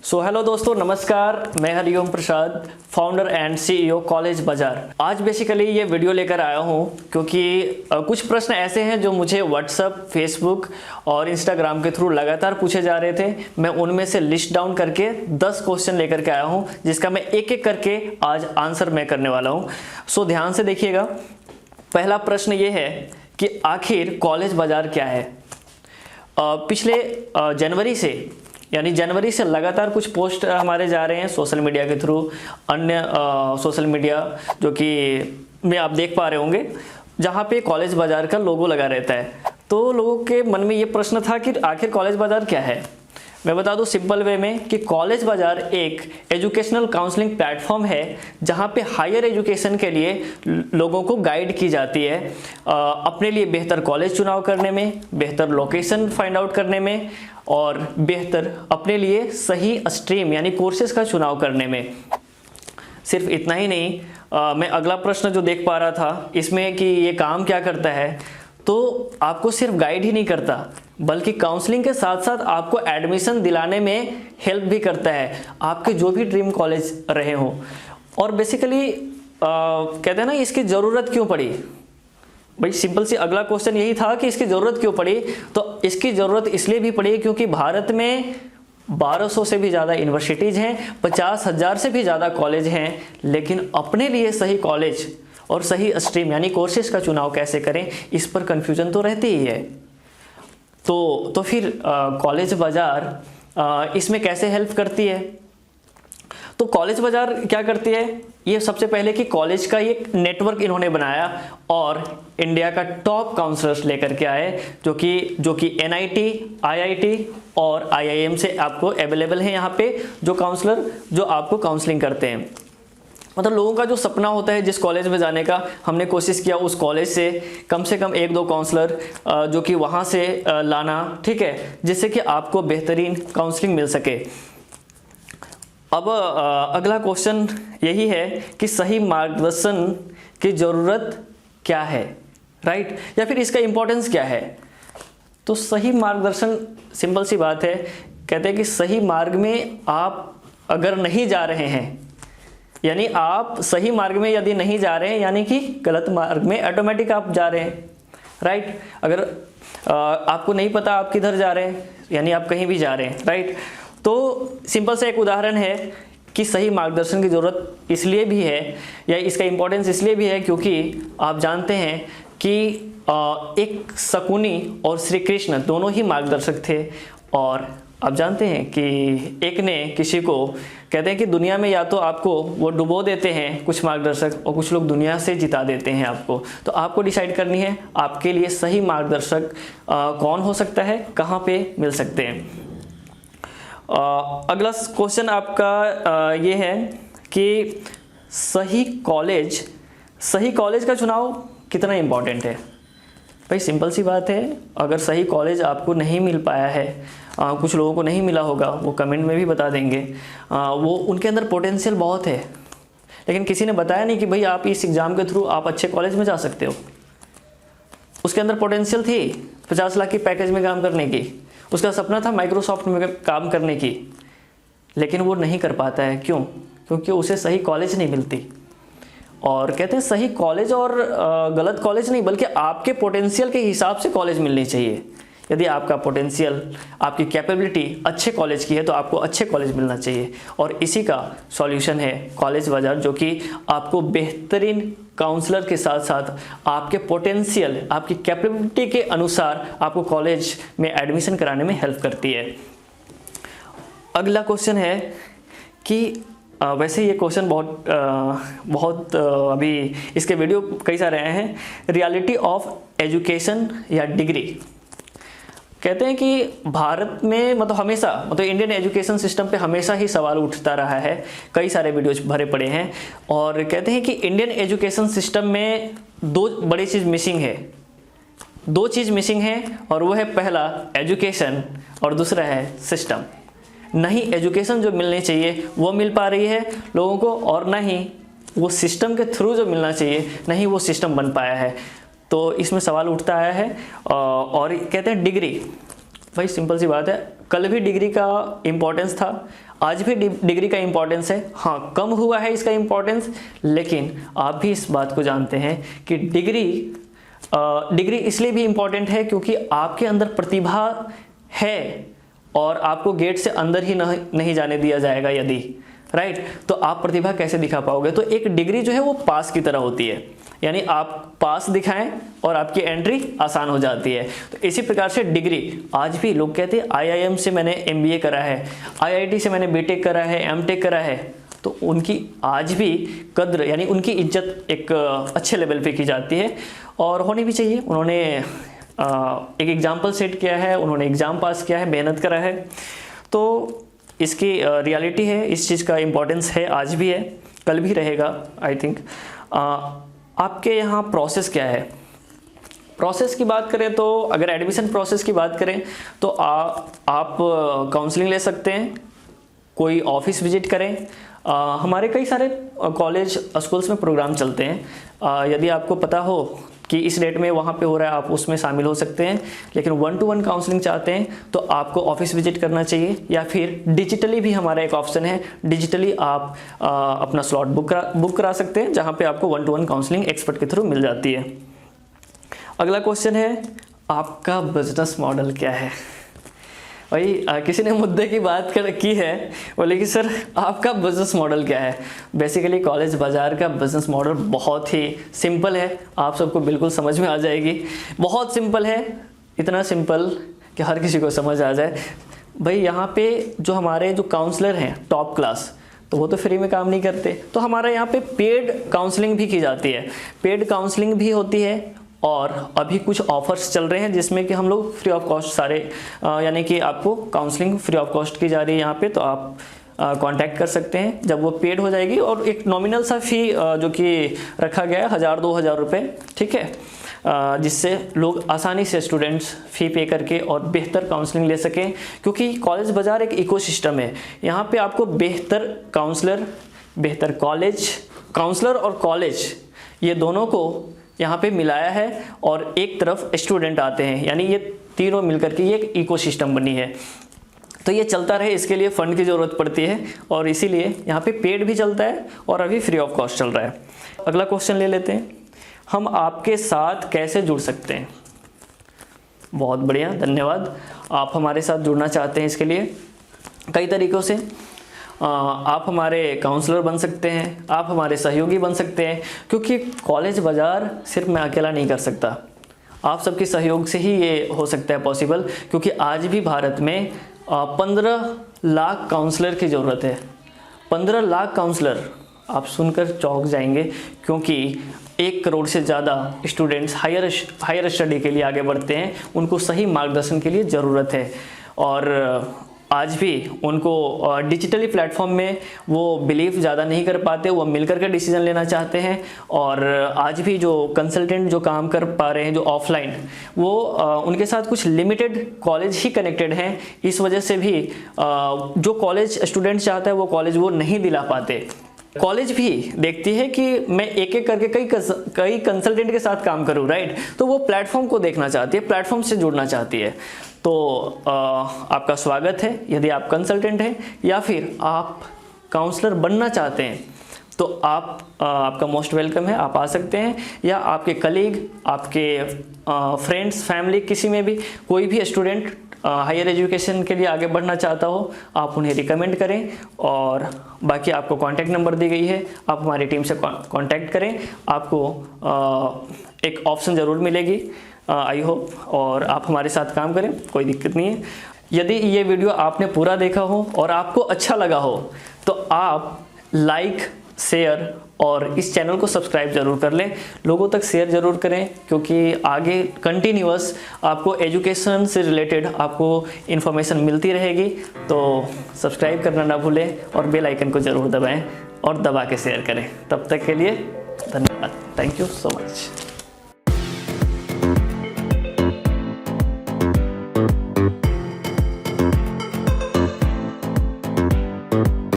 Hello दोस्तों, नमस्कार। मैं हरिओम प्रसाद, फाउंडर एंड सीईओ कॉलेज बाजार। आज बेसिकली ये वीडियो लेकर आया हूँ क्योंकि कुछ प्रश्न ऐसे हैं जो मुझे व्हाट्सएप, फेसबुक और इंस्टाग्राम के थ्रू लगातार पूछे जा रहे थे। मैं उनमें से लिस्ट डाउन करके 10 क्वेश्चन लेकर के आया हूँ, जिसका मैं एक एक करके आज आंसर मैं करने वाला हूँ। सो ध्यान से देखिएगा। पहला प्रश्न ये है कि आखिर कॉलेज बाजार क्या है। पिछले जनवरी से लगातार कुछ पोस्ट हमारे जा रहे हैं सोशल मीडिया के थ्रू, अन्य सोशल मीडिया जो कि में आप देख पा रहे होंगे, जहाँ पे कॉलेज बाजार का लोगो लगा रहता है। तो लोगों के मन में ये प्रश्न था कि आखिर कॉलेज बाजार क्या है। मैं बता दूं सिंपल वे में कि कॉलेज बाजार एक एजुकेशनल काउंसलिंग प्लेटफॉर्म है जहां पे हायर एजुकेशन के लिए लोगों को गाइड की जाती है अपने लिए बेहतर कॉलेज चुनाव करने में, बेहतर लोकेशन फाइंड आउट करने में और बेहतर अपने लिए सही स्ट्रीम यानी कोर्सेज का चुनाव करने में। सिर्फ इतना ही नहीं, मैं अगला प्रश्न जो देख पा रहा था इसमें कि ये काम क्या करता है, तो आपको सिर्फ गाइड ही नहीं करता बल्कि काउंसलिंग के साथ साथ आपको एडमिशन दिलाने में हेल्प भी करता है, आपके जो भी ड्रीम कॉलेज रहे हो। और बेसिकली कहते हैं ना, इसकी ज़रूरत क्यों पड़ी भाई। सिंपल सी अगला क्वेश्चन यही था कि इसकी ज़रूरत क्यों पड़ी। तो इसकी ज़रूरत इसलिए भी पड़ी क्योंकि भारत में 1200 से भी ज़्यादा यूनिवर्सिटीज़ हैं, 50,000 से भी ज़्यादा कॉलेज हैं, लेकिन अपने लिए सही कॉलेज और सही स्ट्रीम यानी कोर्सेज का चुनाव कैसे करें, इस पर कन्फ्यूजन तो रहती ही है। तो फिर कॉलेज बाजार इसमें कैसे हेल्प करती है। तो कॉलेज बाजार क्या करती है, ये सबसे पहले कि कॉलेज का एक नेटवर्क इन्होंने बनाया और इंडिया का टॉप काउंसलर्स लेकर के आए जो कि एनआईटी, आईआईटी और आईआईएम से आपको अवेलेबल है यहाँ पे, जो काउंसलर जो आपको काउंसलिंग करते हैं। मतलब लोगों का जो सपना होता है जिस कॉलेज में जाने का, हमने कोशिश किया उस कॉलेज से कम 1-2 काउंसलर जो कि वहाँ से लाना, ठीक है, जिससे कि आपको बेहतरीन काउंसलिंग मिल सके। अब अगला क्वेश्चन यही है कि सही मार्गदर्शन की ज़रूरत क्या है, राइट, या फिर इसका इम्पोर्टेंस क्या है। तो सही मार्गदर्शन सिंपल सी बात है, कहते हैं कि सही मार्ग में आप अगर नहीं जा रहे हैं, यानी आप सही मार्ग में यदि नहीं जा रहे हैं यानी कि गलत मार्ग में ऑटोमेटिक आप जा रहे हैं, राइट। अगर आपको नहीं पता आप किधर जा रहे हैं यानी आप कहीं भी जा रहे हैं, राइट। तो सिंपल सा एक उदाहरण है कि सही मार्गदर्शन की ज़रूरत इसलिए भी है या इसका इम्पोर्टेंस इसलिए भी है क्योंकि आप जानते हैं कि एक शकुनी और श्री कृष्ण दोनों ही मार्गदर्शक थे। और आप जानते हैं कि एक ने किसी को, कहते हैं कि दुनिया में या तो आपको वो डुबो देते हैं कुछ मार्गदर्शक और कुछ लोग दुनिया से जिता देते हैं आपको। तो आपको डिसाइड करनी है आपके लिए सही मार्गदर्शक कौन हो सकता है, कहाँ पे मिल सकते हैं। अगला क्वेश्चन आपका ये है कि सही कॉलेज का चुनाव कितना इम्पोर्टेंट है। भाई सिंपल सी बात है, अगर सही कॉलेज आपको नहीं मिल पाया है, कुछ लोगों को नहीं मिला होगा, वो कमेंट में भी बता देंगे, वो उनके अंदर पोटेंशियल बहुत है, लेकिन किसी ने बताया नहीं कि भाई आप इस एग्ज़ाम के थ्रू आप अच्छे कॉलेज में जा सकते हो। उसके अंदर पोटेंशियल थी 50 लाख की पैकेज में काम करने की, उसका सपना था माइक्रोसॉफ्ट में काम करने की, लेकिन वो नहीं कर पाता है। क्यों? क्योंकि उसे सही कॉलेज नहीं मिलती। और कहते हैं सही कॉलेज और गलत कॉलेज नहीं, बल्कि आपके पोटेंशियल के हिसाब से कॉलेज मिलनी चाहिए। यदि आपका पोटेंशियल, आपकी कैपेबिलिटी अच्छे कॉलेज की है तो आपको अच्छे कॉलेज मिलना चाहिए। और इसी का सॉल्यूशन है कॉलेज बाजार, जो कि आपको बेहतरीन काउंसलर के साथ साथ आपके पोटेंशियल, आपकी कैपेबिलिटी के अनुसार आपको कॉलेज में एडमिशन कराने में हेल्प करती है। अगला क्वेश्चन है कि वैसे ये क्वेश्चन बहुत अभी इसके वीडियो कई सारे आए हैं, रियलिटी ऑफ एजुकेशन या डिग्री। कहते हैं कि भारत में मतलब इंडियन एजुकेशन सिस्टम पे हमेशा ही सवाल उठता रहा है, कई सारे वीडियोज भरे पड़े हैं। और कहते हैं कि इंडियन एजुकेशन सिस्टम में दो बड़ी चीज़ मिसिंग है, और वो है पहला एजुकेशन और दूसरा है सिस्टम। नहीं एजुकेशन जो मिलनी चाहिए वो मिल पा रही है लोगों को, और ना ही वो सिस्टम के थ्रू जो मिलना चाहिए, नहीं वो सिस्टम बन पाया है। तो इसमें सवाल उठता आया है। और कहते हैं डिग्री, भाई सिंपल सी बात है, कल भी डिग्री का इम्पोर्टेंस था, आज भी डिग्री का इम्पोर्टेंस है। हाँ, कम हुआ है इसका इम्पोर्टेंस, लेकिन आप भी इस बात को जानते हैं कि डिग्री इसलिए भी इम्पोर्टेंट है क्योंकि आपके अंदर प्रतिभा है और आपको गेट से अंदर ही नहीं जाने दिया जाएगा यदि, राइट। तो आप प्रतिभा कैसे दिखा पाओगे? तो एक डिग्री जो है वो पास की तरह होती है, यानी आप पास दिखाएं और आपकी एंट्री आसान हो जाती है। तो इसी प्रकार से डिग्री, आज भी लोग कहते हैं IIM से मैंने MBA करा है, IIT से मैंने BTech करा है, MTech करा है, तो उनकी आज भी कद्र यानी उनकी इज्जत एक अच्छे लेवल पे की जाती है और होनी भी चाहिए। उन्होंने एक एग्जाम्पल सेट किया है, उन्होंने एग्ज़ाम पास किया है, मेहनत करा है, तो इसकी रियलिटी है, इस चीज़ का इम्पोर्टेंस है, आज भी है, कल भी रहेगा आई थिंक। आपके यहाँ प्रोसेस क्या है? प्रोसेस की बात करें तो अगर एडमिशन प्रोसेस की बात करें तो आप काउंसलिंग ले सकते हैं, कोई ऑफिस विजिट करें। हमारे कई सारे कॉलेज स्कूल्स में प्रोग्राम चलते हैं, यदि आपको पता हो कि इस डेट में वहाँ पे हो रहा है, आप उसमें शामिल हो सकते हैं। लेकिन 1-to-1 काउंसलिंग चाहते हैं तो आपको ऑफिस विजिट करना चाहिए, या फिर डिजिटली भी हमारा एक ऑप्शन है, डिजिटली आप अपना स्लॉट बुक करा सकते हैं, जहाँ पे आपको 1-to-1 काउंसलिंग एक्सपर्ट के थ्रू मिल जाती है। अगला क्वेश्चन है, आपका बिजनेस मॉडल क्या है? भाई किसी ने मुद्दे की बात की है, बोले कि सर आपका बिज़नेस मॉडल क्या है? बेसिकली कॉलेज बाज़ार का बिज़नेस मॉडल बहुत ही सिंपल है, आप सबको बिल्कुल समझ में आ जाएगी। बहुत सिंपल है, इतना सिंपल कि हर किसी को समझ आ जाए। भाई यहाँ पे जो हमारे जो काउंसलर हैं टॉप क्लास, तो वो तो फ्री में काम नहीं करते, तो हमारा यहाँ पे पेड काउंसलिंग भी की जाती है, पेड काउंसलिंग भी होती है। और अभी कुछ ऑफर्स चल रहे हैं जिसमें कि हम लोग फ्री ऑफ कॉस्ट सारे यानी कि आपको काउंसलिंग फ्री ऑफ कॉस्ट की जा रही है यहाँ पे, तो आप कांटेक्ट कर सकते हैं जब वो पेड हो जाएगी। और एक नॉमिनल सा फ़ी जो कि रखा गया है 1000-2000 रुपये, ठीक है, जिससे लोग आसानी से स्टूडेंट्स फ़ी पे करके और बेहतर काउंसलिंग ले सकें। क्योंकि कॉलेज बाज़ार एक इकोसिस्टम है, यहाँ पे आपको बेहतर काउंसलर, बेहतर कॉलेज, काउंसलर और कॉलेज, ये दोनों को यहाँ पे मिलाया है और एक तरफ स्टूडेंट आते हैं, यानी ये तीनों मिलकर के ये एक इकोसिस्टम बनी है। तो ये चलता रहे, इसके लिए फ़ंड की ज़रूरत पड़ती है और इसीलिए यहाँ पे पेड भी चलता है और अभी फ्री ऑफ कॉस्ट चल रहा है। अगला क्वेश्चन ले लेते हैं, हम आपके साथ कैसे जुड़ सकते हैं? बहुत बढ़िया, धन्यवाद। आप हमारे साथ जुड़ना चाहते हैं, इसके लिए कई तरीक़ों से आप हमारे काउंसलर बन सकते हैं, आप हमारे सहयोगी बन सकते हैं, क्योंकि कॉलेज बाज़ार सिर्फ मैं अकेला नहीं कर सकता, आप सबके सहयोग से ही ये हो सकता है पॉसिबल। क्योंकि आज भी भारत में 15 लाख काउंसलर की ज़रूरत है। 15 लाख काउंसलर, आप सुनकर चौंक जाएंगे, क्योंकि 1 करोड़ से ज़्यादा स्टूडेंट्स हायर स्टडी के लिए आगे बढ़ते हैं, उनको सही मार्गदर्शन के लिए ज़रूरत है। और आज भी उनको डिजिटली प्लेटफॉर्म में वो बिलीव ज़्यादा नहीं कर पाते, वो मिलकर के डिसीजन लेना चाहते हैं। और आज भी जो कंसल्टेंट जो काम कर पा रहे हैं जो ऑफलाइन, वो उनके साथ कुछ लिमिटेड कॉलेज ही कनेक्टेड हैं, इस वजह से भी जो कॉलेज स्टूडेंट चाहता है वो कॉलेज वो नहीं दिला पाते। कॉलेज भी देखती है कि मैं एक एक करके कई कंसल्टेंट के साथ काम करूं, राइट, तो वो प्लेटफॉर्म को देखना चाहती है, प्लेटफॉर्म से जुड़ना चाहती है। तो आपका स्वागत है, यदि आप कंसल्टेंट हैं या फिर आप काउंसलर बनना चाहते हैं तो आपका मोस्ट वेलकम है, आप आ सकते हैं। या आपके कलीग, आपके फ्रेंड्स, फैमिली, किसी में भी कोई भी स्टूडेंट हायर एजुकेशन के लिए आगे बढ़ना चाहता हो, आप उन्हें रिकमेंड करें। और बाकी आपको कॉन्टैक्ट नंबर दी गई है, आप हमारी टीम से कॉन्टैक्ट करें, आपको एक ऑप्शन ज़रूर मिलेगी, आई होप, और आप हमारे साथ काम करें, कोई दिक्कत नहीं है। यदि ये वीडियो आपने पूरा देखा हो और आपको अच्छा लगा हो तो आप लाइक, शेयर और इस चैनल को सब्सक्राइब जरूर कर लें, लोगों तक शेयर जरूर करें, क्योंकि आगे कंटिन्यूअस आपको एजुकेशन से रिलेटेड आपको इन्फॉर्मेशन मिलती रहेगी। तो सब्सक्राइब करना ना भूलें और बेल आइकन को ज़रूर दबाएं और दबा के शेयर करें। तब तक के लिए धन्यवाद, थैंक यू सो मच।